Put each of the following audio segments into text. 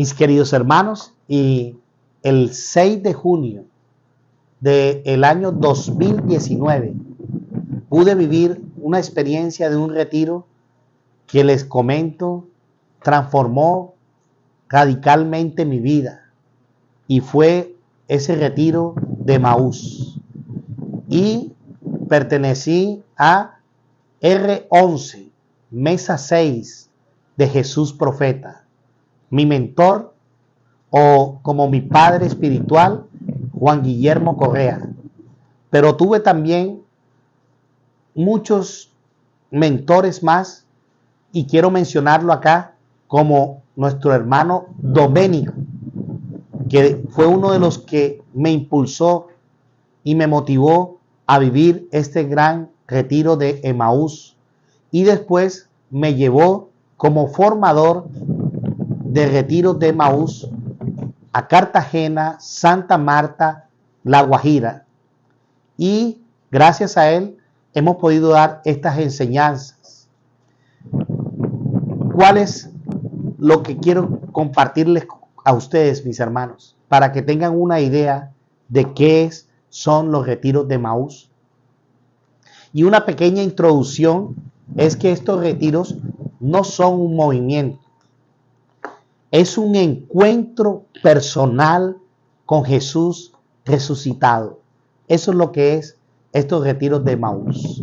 Mis queridos hermanos, y el 6 de junio del año 2019 pude vivir una experiencia de un retiro que les comento transformó radicalmente mi vida, y fue ese retiro de Emaús, y pertenecí a R11, Mesa 6 de Jesús Profeta, mi mentor, o como mi padre espiritual, Juan Guillermo Correa. Pero tuve también muchos mentores más, y quiero mencionarlo acá, como nuestro hermano Doménico, que fue uno de los que me impulsó y me motivó a vivir este gran retiro de Emaús, y después me llevó como formador de retiros de Emaús a Cartagena, Santa Marta, La Guajira, y gracias a él hemos podido dar estas enseñanzas. ¿Cuál es lo que quiero compartirles a ustedes, mis hermanos, para que tengan una idea de qué son los retiros de Emaús? Y una pequeña introducción es que estos retiros no son un movimiento, es un encuentro personal con Jesús resucitado. Eso es lo que es estos retiros de Emaús.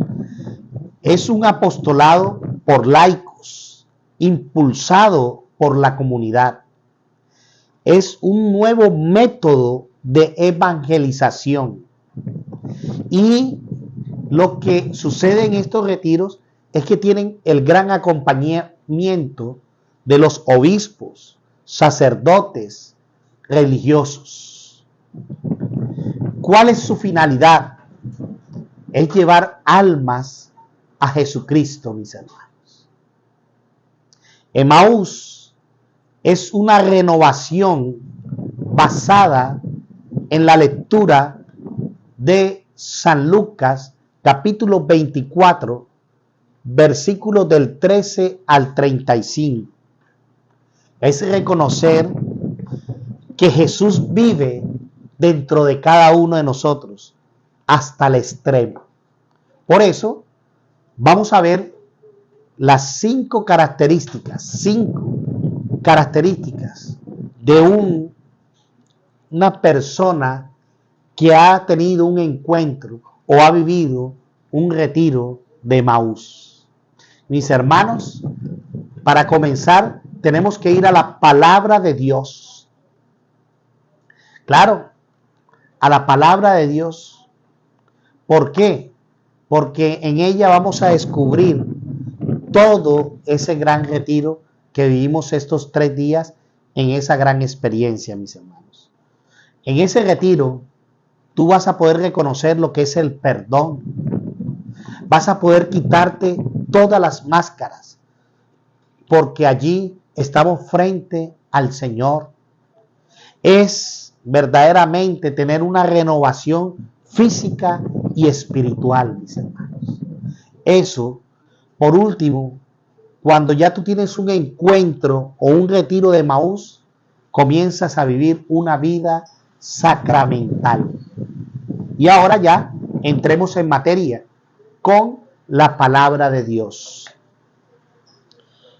Es un apostolado por laicos, impulsado por la comunidad. Es un nuevo método de evangelización. Y lo que sucede en estos retiros es que tienen el gran acompañamiento de los obispos, sacerdotes, religiosos. ¿Cuál es su finalidad? Es llevar almas a Jesucristo, mis hermanos. Emaús es una renovación basada en la lectura de San Lucas, capítulo 24, versículos del 13 al 35. Es reconocer que Jesús vive dentro de cada uno de nosotros hasta el extremo. Por eso vamos a ver las 5 características de una persona que ha tenido un encuentro o ha vivido un retiro de Emaús. Mis hermanos, para comenzar tenemos que ir a la palabra de Dios. Claro, a la palabra de Dios. ¿Por qué? Porque en ella vamos a descubrir todo ese gran retiro que vivimos estos 3 días en esa gran experiencia, mis hermanos. En ese retiro tú vas a poder reconocer lo que es el perdón. Vas a poder quitarte todas las máscaras, porque allí estamos frente al Señor. Es verdaderamente tener una renovación física y espiritual, mis hermanos. Eso, por último, cuando ya tú tienes un encuentro o un retiro de Emaús, comienzas a vivir una vida sacramental. Y ahora ya entremos en materia con la palabra de Dios.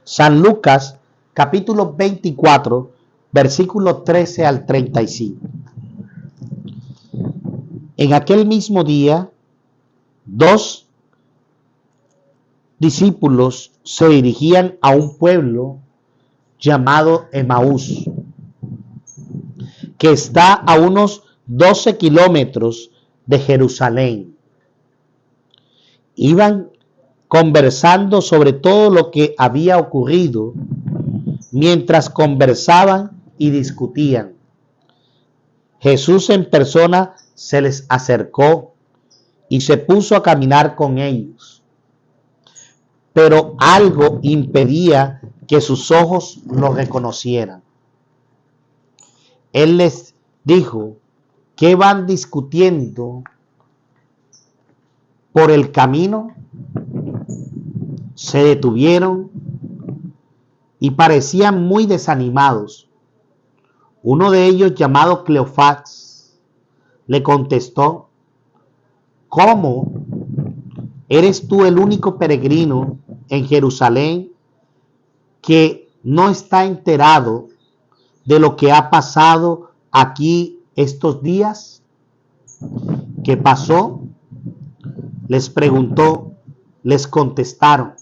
San Lucas, capítulo 24, versículo 13 al 35. En aquel mismo día, 2 discípulos se dirigían a un pueblo llamado Emaús, que está a unos 12 kilómetros de Jerusalén. Iban conversando sobre todo lo que había ocurrido. Mientras conversaban y discutían, Jesús en persona se les acercó y se puso a caminar con ellos. Pero algo impedía que sus ojos lo reconocieran. Él les dijo: ¿qué van discutiendo por el camino? Se detuvieron y parecían muy desanimados. Uno de ellos, llamado Cleofás, le contestó: ¿cómo? ¿Eres tú el único peregrino en Jerusalén que no está enterado de lo que ha pasado aquí estos días? ¿Qué pasó? Les preguntó. Les contestaron: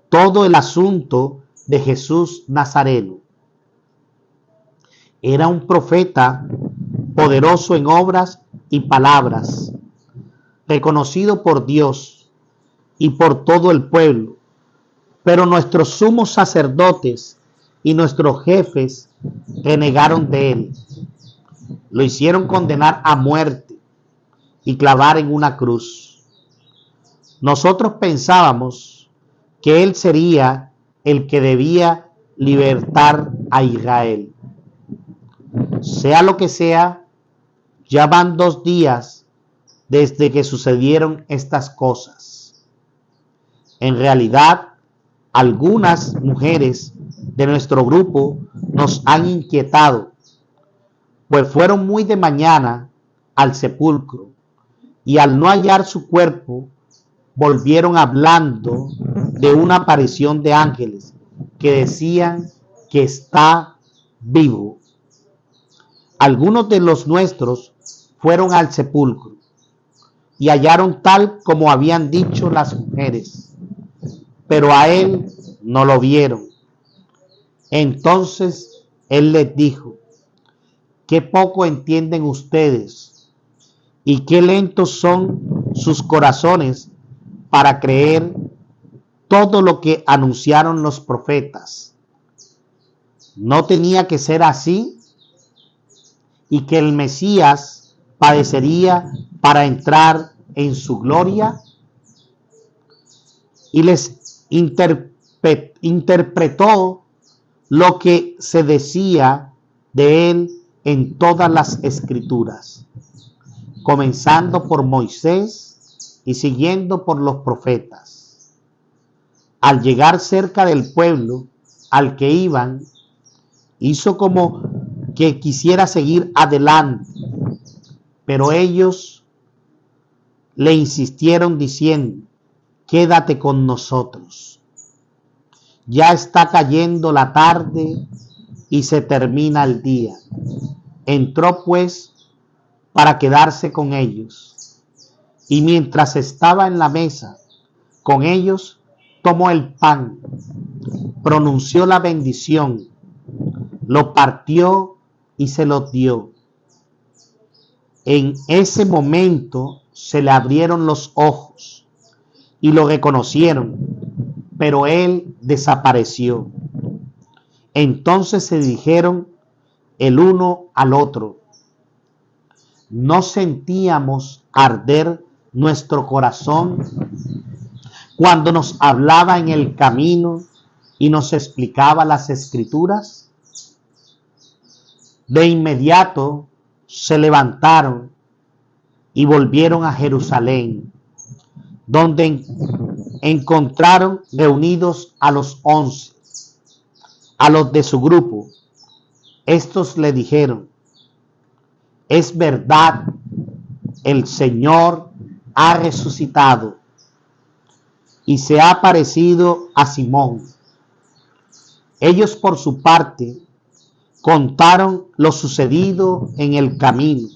todo el asunto de Jesús Nazareno. Era un profeta poderoso en obras y palabras, reconocido por Dios y por todo el pueblo. Pero nuestros sumos sacerdotes y nuestros jefes renegaron de él. Lo hicieron condenar a muerte y clavar en una cruz. Nosotros pensábamos que él sería el que debía libertar a Israel. Sea lo que sea, ya van 2 días desde que sucedieron estas cosas. En realidad, algunas mujeres de nuestro grupo nos han inquietado, pues fueron muy de mañana al sepulcro y al no hallar su cuerpo, volvieron hablando de una aparición de ángeles que decían que está vivo. Algunos de los nuestros fueron al sepulcro y hallaron tal como habían dicho las mujeres, pero a él no lo vieron. Entonces él les dijo: qué poco entienden ustedes y qué lentos son sus corazones para creer todo lo que anunciaron los profetas. ¿No tenía que ser así? Y que el Mesías padecería para entrar en su gloria. Y les interpretó lo que se decía de él en todas las escrituras, comenzando por Moisés y siguiendo por los profetas. Al llegar cerca del pueblo al que iban, hizo como que quisiera seguir adelante, pero ellos le insistieron diciendo: quédate con nosotros. Ya está cayendo la tarde y se termina el día. Entró pues para quedarse con ellos, y mientras estaba en la mesa con ellos, tomó el pan, pronunció la bendición, lo partió y se lo dio. En ese momento se le abrieron los ojos y lo reconocieron, pero él desapareció. Entonces se dijeron el uno al otro: ¿no sentíamos arder nuestro corazón cuando nos hablaba en el camino y nos explicaba las escrituras? De inmediato se levantaron y volvieron a Jerusalén, donde encontraron reunidos a los 11, a los de su grupo. Estos le dijeron: es verdad, el Señor ha resucitado y se ha aparecido a Simón. Ellos, por su parte, contaron lo sucedido en el camino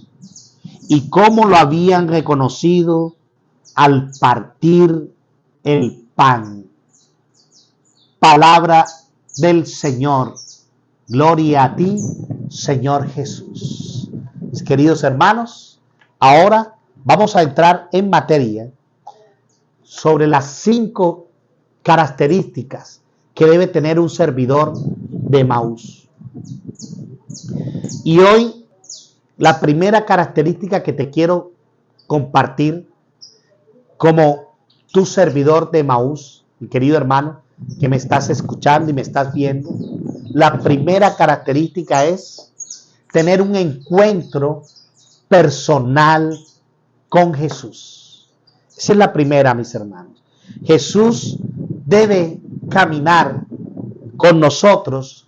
y cómo lo habían reconocido al partir el pan. Palabra del Señor. Gloria a ti, Señor Jesús. Mis queridos hermanos, ahora vamos a entrar en materia sobre las 5 características que debe tener un servidor de Emaús. Y hoy la primera característica que te quiero compartir como tu servidor de Emaús, mi querido hermano, que me estás escuchando y me estás viendo, la primera característica es tener un encuentro personal con Jesús. Esa es la primera, mis hermanos. Jesús debe caminar con nosotros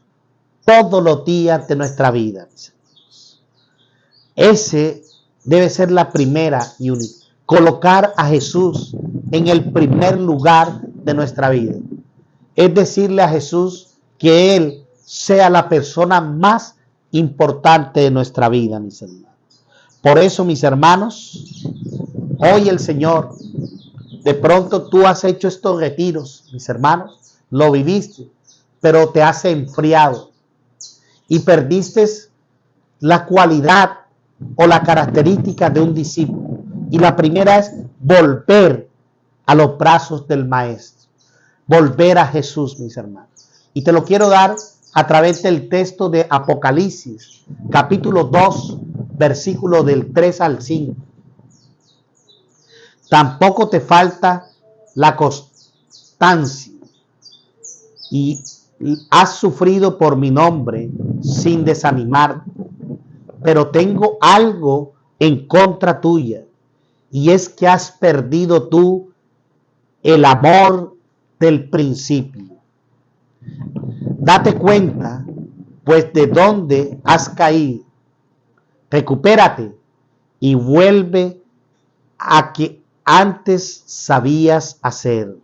todos los días de nuestra vida. Ese debe ser la primera y única. Colocar a Jesús en el primer lugar de nuestra vida. Es decirle a Jesús que Él sea la persona más importante de nuestra vida, mis hermanos. Por eso, mis hermanos, hoy el Señor, de pronto tú has hecho estos retiros, mis hermanos, lo viviste, pero te has enfriado y perdiste la cualidad o la característica de un discípulo. Y la primera es volver a los brazos del Maestro, volver a Jesús, mis hermanos. Y te lo quiero dar a través del texto de Apocalipsis, capítulo 2, versículo del 3 al 5. Tampoco te falta la constancia y has sufrido por mi nombre sin desanimar, pero tengo algo en contra tuya, y es que has perdido tú el amor del principio. Date cuenta, pues, de dónde has caído. Recupérate y vuelve a que antes sabías hacer.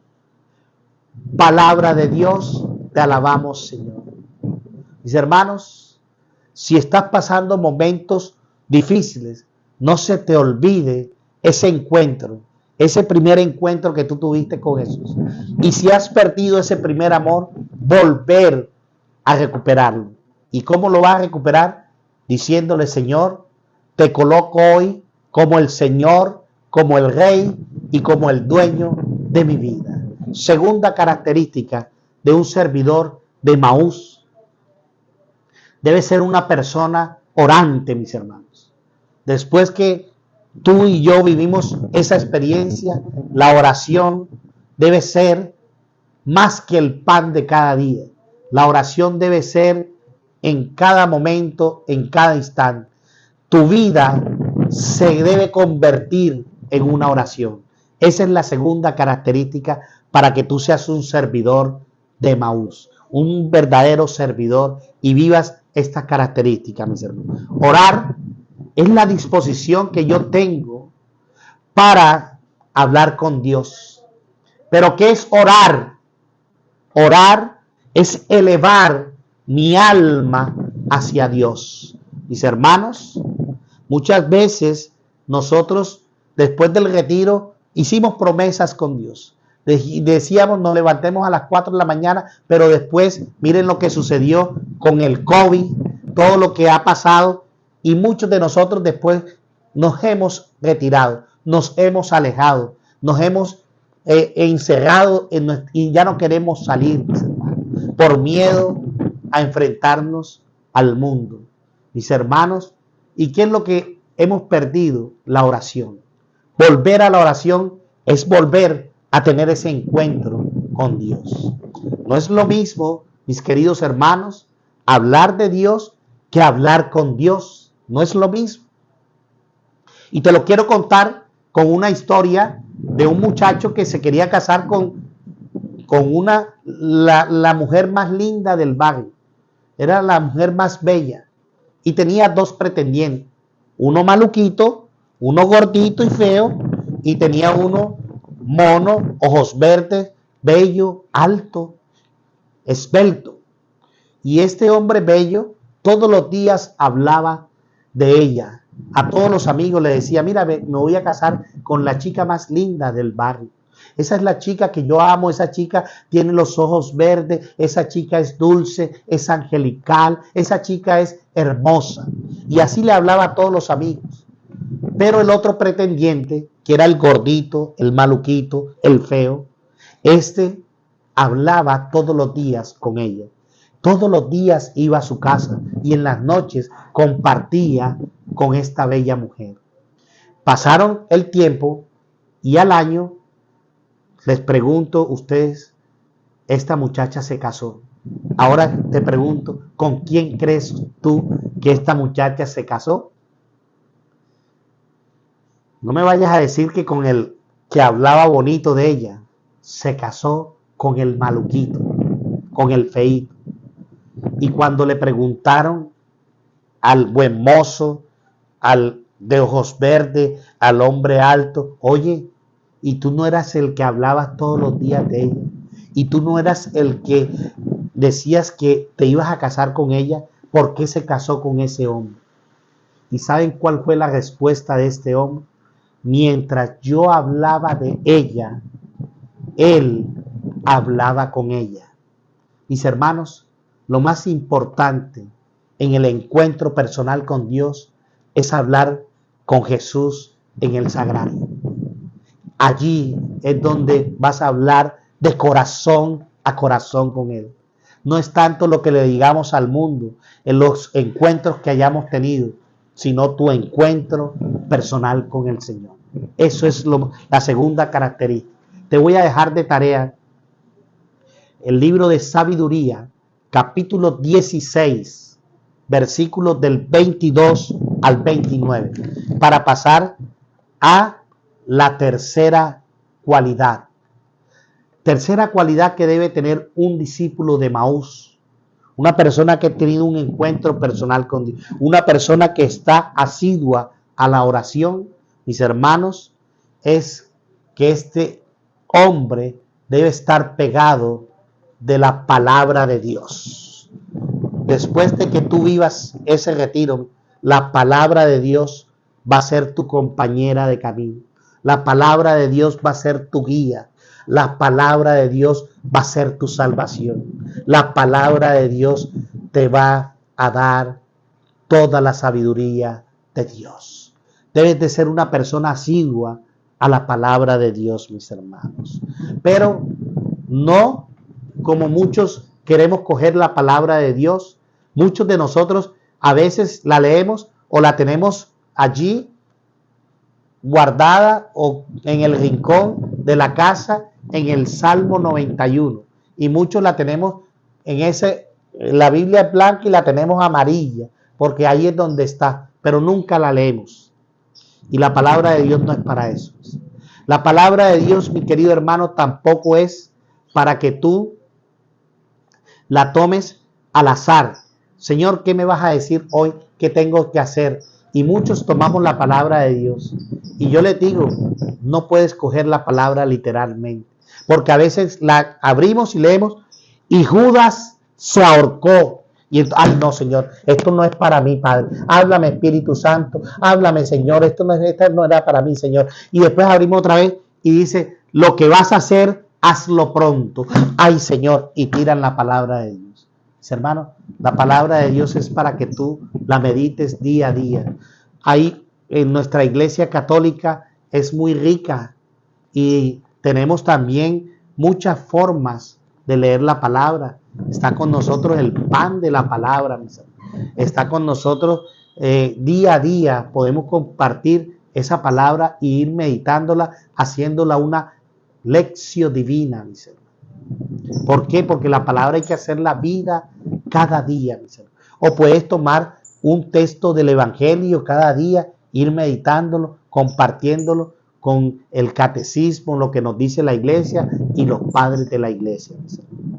Palabra de Dios, te alabamos, Señor. Mis hermanos, si estás pasando momentos difíciles, no se te olvide ese encuentro, ese primer encuentro que tú tuviste con Jesús. Y si has perdido ese primer amor, volver a recuperarlo. ¿Y cómo lo vas a recuperar? Diciéndole: Señor, te coloco hoy como el Señor, como el Rey y como el dueño de mi vida. Segunda característica de un servidor de Emaús: debe ser una persona orante, mis hermanos. Después que tú y yo vivimos esa experiencia, la oración debe ser más que el pan de cada día. La oración debe ser en cada momento, en cada instante. Tu vida se debe convertir en una oración. Esa es la segunda característica para que tú seas un servidor de Emaús, un verdadero servidor, y vivas esta característica, mis hermanos. Orar es la disposición que yo tengo para hablar con Dios. ¿Pero qué es orar? Orar es elevar mi alma hacia Dios. Mis hermanos, muchas veces nosotros, después del retiro, hicimos promesas con Dios. Decíamos, nos levantemos a las 4 de la mañana, pero después miren lo que sucedió con el COVID, todo lo que ha pasado, y muchos de nosotros después nos hemos retirado, nos hemos alejado, nos hemos encerrado y ya no queremos salir, por miedo a enfrentarnos al mundo. Mis hermanos, ¿y qué es lo que hemos perdido? La oración. Volver a la oración es volver a tener ese encuentro con Dios. No es lo mismo, mis queridos hermanos, hablar de Dios que hablar con Dios. No es lo mismo. Y te lo quiero contar con una historia de un muchacho que se quería casar con la mujer más linda del barrio. Era la mujer más bella. Y tenía dos pretendientes. Uno maluquito, uno gordito y feo. Y tenía uno mono, ojos verdes, bello, alto, esbelto. Y este hombre bello todos los días hablaba de ella. A todos los amigos le decía: mira, me voy a casar con la chica más linda del barrio. Esa es la chica que yo amo, esa chica tiene los ojos verdes, esa chica es dulce, es angelical, esa chica es hermosa. Y así le hablaba a todos los amigos. Pero el otro pretendiente, que era el gordito, el maluquito, el feo, este hablaba todos los días con ella. Todos los días iba a su casa y en las noches compartía con esta bella mujer. Pasaron el tiempo y al año, les pregunto, ustedes, esta muchacha se casó. Ahora te pregunto, ¿con quién crees tú que esta muchacha se casó? No me vayas a decir que con el que hablaba bonito de ella. Se casó con el maluquito, con el feíto. Y cuando le preguntaron al buen mozo, al de ojos verdes, al hombre alto, oye, ¿y tú no eras el que hablabas todos los días de ella? ¿Y tú no eras el que decías que te ibas a casar con ella? ¿Por qué se casó con ese hombre? ¿Y saben cuál fue la respuesta de este hombre? Mientras yo hablaba de ella, él hablaba con ella. Mis hermanos, lo más importante en el encuentro personal con Dios es hablar con Jesús en el sagrario. Allí es donde vas a hablar de corazón a corazón con Él. No es tanto lo que le digamos al mundo en los encuentros que hayamos tenido, sino tu encuentro personal con el Señor. Eso es la segunda característica. Te voy a dejar de tarea el libro de Sabiduría, capítulo 16, versículos del 22 al 29, para pasar a la tercera cualidad. Tercera cualidad que debe tener un discípulo de Emaús, una persona que ha tenido un encuentro personal con Dios, una persona que está asidua a la oración, mis hermanos, es que este hombre debe estar pegado de la palabra de Dios. Después de que tú vivas ese retiro, la palabra de Dios va a ser tu compañera de camino. La palabra de Dios va a ser tu guía. La palabra de Dios va a ser tu salvación. La palabra de Dios te va a dar toda la sabiduría de Dios. Debes de ser una persona asidua a la palabra de Dios, mis hermanos. Pero no como muchos queremos coger la palabra de Dios. Muchos de nosotros a veces la leemos o la tenemos allí guardada o en el rincón de la casa en el Salmo 91. Y muchos la tenemos la Biblia es blanca y la tenemos amarilla, porque ahí es donde está, pero nunca la leemos. Y la palabra de Dios no es para eso. La palabra de Dios, mi querido hermano, tampoco es para que tú la tomes al azar. Señor, ¿qué me vas a decir hoy? ¿Qué tengo que hacer? Y muchos tomamos la palabra de Dios. Y yo les digo, no puedes coger la palabra literalmente. Porque a veces la abrimos y leemos y Judas se ahorcó. Y ay no, Señor, esto no es para mí, Padre. Háblame, Espíritu Santo. Háblame, Señor. Esta no era para mí, Señor. Y después abrimos otra vez y dice, lo que vas a hacer, hazlo pronto. Ay, Señor. Y tiran la palabra de Dios. Hermano, la palabra de Dios es para que tú la medites día a día. Ahí en nuestra iglesia católica es muy rica y tenemos también muchas formas de leer la palabra. Está con nosotros el pan de la palabra, mis hermanos. Está con nosotros día a día. Podemos compartir esa palabra e ir meditándola, haciéndola una lección divina, mis hermanos. ¿Por qué? Porque la palabra hay que hacerla vida cada día, mis hermanos. O puedes tomar un texto del Evangelio cada día, ir meditándolo, compartiéndolo con el catecismo, lo que nos dice la iglesia y los padres de la iglesia, mis hermanos.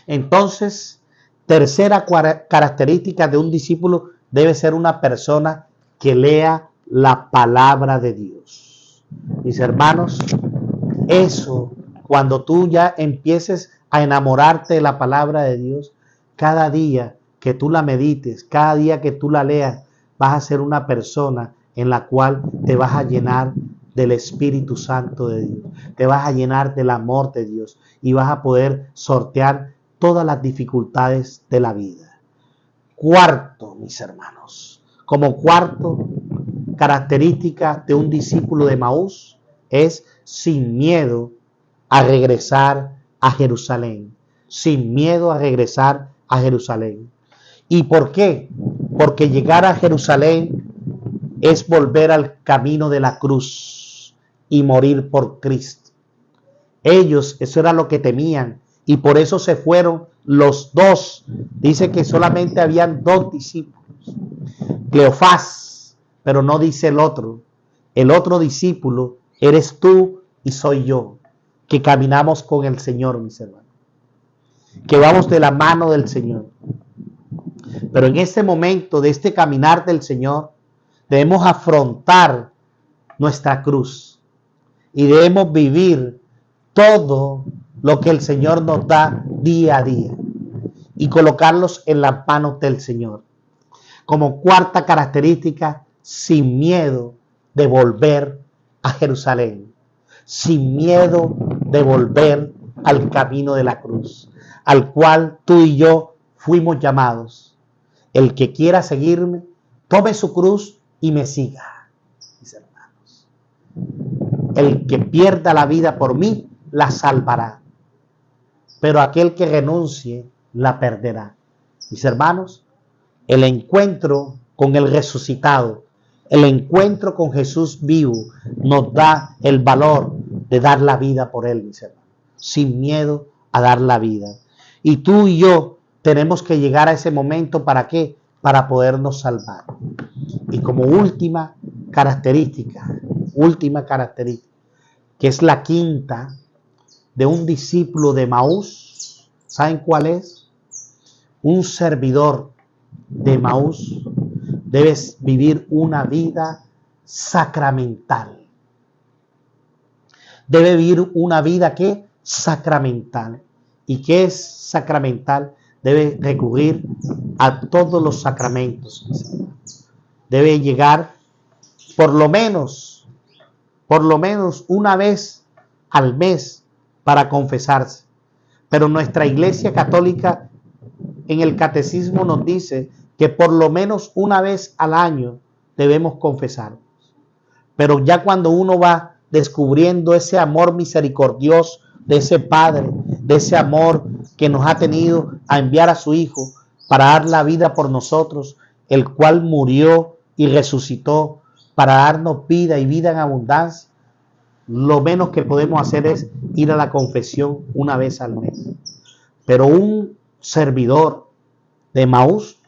Entonces, tercera característica de un discípulo debe ser una persona que lea la palabra de Dios. Mis hermanos, eso, cuando tú ya empieces a enamorarte de la palabra de Dios, cada día que tú la medites, cada día que tú la leas, vas a ser una persona en la cual te vas a llenar del Espíritu Santo de Dios, te vas a llenar del amor de Dios y vas a poder sortear todas las dificultades de la vida. Cuarto, mis hermanos, como cuarto característica de un discípulo de Emaús es sin miedo a regresar a Jerusalén, sin miedo a regresar a Jerusalén. ¿Y por qué? Porque llegar a Jerusalén es volver al camino de la cruz y morir por Cristo. Ellos, eso era lo que temían, y por eso se fueron los dos. Dice que solamente habían dos discípulos, Cleofás, pero no dice el otro. El otro discípulo eres tú y soy yo, que caminamos con el Señor, mis hermanos. que vamos de la mano del Señor. Pero en este momento de este caminar del Señor, debemos afrontar nuestra cruz y debemos vivir todo lo que el Señor nos da día a día y colocarlos en las manos del Señor. Como cuarta característica, sin miedo de volver a Jerusalén, sin miedo de volver al camino de la cruz, al cual tú y yo fuimos llamados. El que quiera seguirme, tome su cruz y me siga, mis hermanos. El que pierda la vida por mí, la salvará. Pero aquel que renuncie, la perderá. Mis hermanos, el encuentro con el resucitado, el encuentro con Jesús vivo, nos da el valor de dar la vida por Él, mis hermanos. Sin miedo a dar la vida. Y tú y yo tenemos que llegar a ese momento, ¿para qué? Para podernos salvar. Y como última característica, que es la quinta de un discípulo de Emaús, ¿saben cuál es? Un servidor de Emaús debe vivir una vida sacramental. Debe vivir una vida ¿qué? Sacramental. ¿Y qué es sacramental? Debe recurrir a todos los sacramentos. Debe llegar por lo menos una vez al mes para confesarse. Pero nuestra Iglesia Católica en el Catecismo nos dice que por lo menos una vez al año debemos confesarnos. Pero ya cuando uno va descubriendo ese amor misericordioso de ese Padre, de ese amor que nos ha tenido a enviar a su Hijo para dar la vida por nosotros, el cual murió y resucitó para darnos vida y vida en abundancia, lo menos que podemos hacer es ir a la confesión una vez al mes. Pero un servidor de Emaús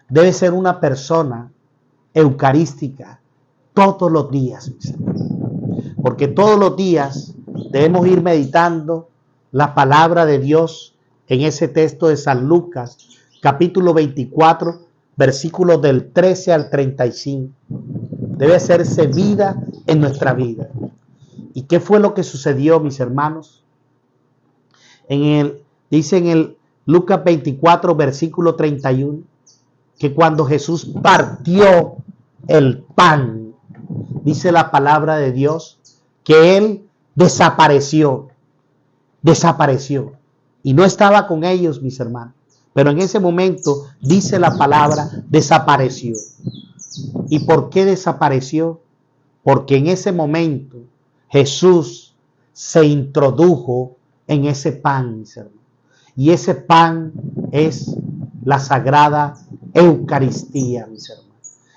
debe ser una persona eucarística todos los días, porque todos los días debemos ir meditando la palabra de Dios en ese texto de San Lucas, capítulo 24, versículos del 13 al 35. Debe hacerse vida en nuestra vida. ¿Y qué fue lo que sucedió, mis hermanos? Dice en el Lucas 24, versículo 31, que cuando Jesús partió el pan, dice la palabra de Dios, que Él desapareció. Y no estaba con ellos, mis hermanos. Pero en ese momento, dice la palabra, desapareció. ¿Y por qué desapareció? Porque en ese momento Jesús se introdujo en ese pan, mis hermanos. Y ese pan es la sagrada Eucaristía, mis hermanos.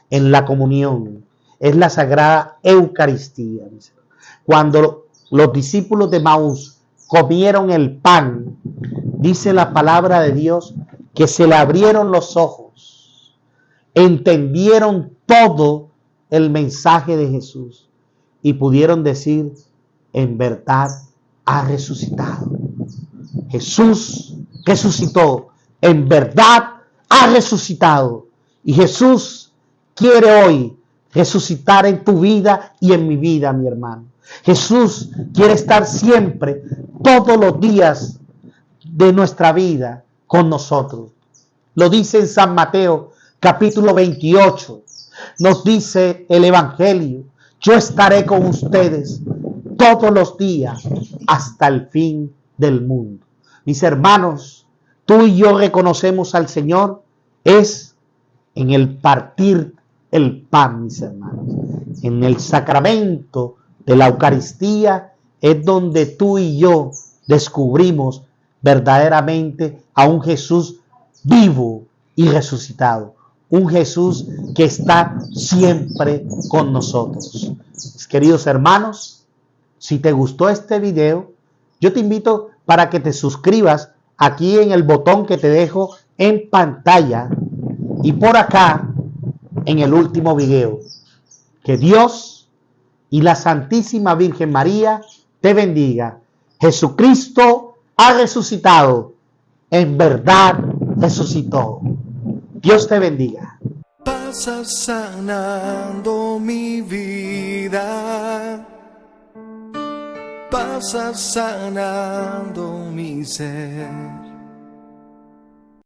En la comunión es la sagrada Eucaristía, mis hermanos. Cuando los discípulos de Emaús comieron el pan, dice la palabra de Dios que se le abrieron los ojos, entendieron todo el mensaje de Jesús y pudieron decir, en verdad ha resucitado. Jesús resucitó, en verdad ha resucitado. Y Jesús quiere hoy resucitar en tu vida y en mi vida, mi hermano. Jesús quiere estar siempre, todos los días de nuestra vida con nosotros. Lo dice en San Mateo, capítulo 28. Nos dice el Evangelio, yo estaré con ustedes todos los días hasta el fin del mundo. Mis hermanos, tú y yo reconocemos al Señor es en el partir el pan, mis hermanos. En el sacramento de la Eucaristía es donde tú y yo descubrimos verdaderamente a un Jesús vivo y resucitado. Un Jesús que está siempre con nosotros. Mis queridos hermanos, si te gustó este video, yo te invito para que te suscribas aquí en el botón que te dejo en pantalla y por acá en el último video. Que Dios y la Santísima Virgen María te bendiga. Jesucristo ha resucitado. en verdad resucitó. Dios te bendiga. Pasa sanando mi vida, pasa sanando mi ser.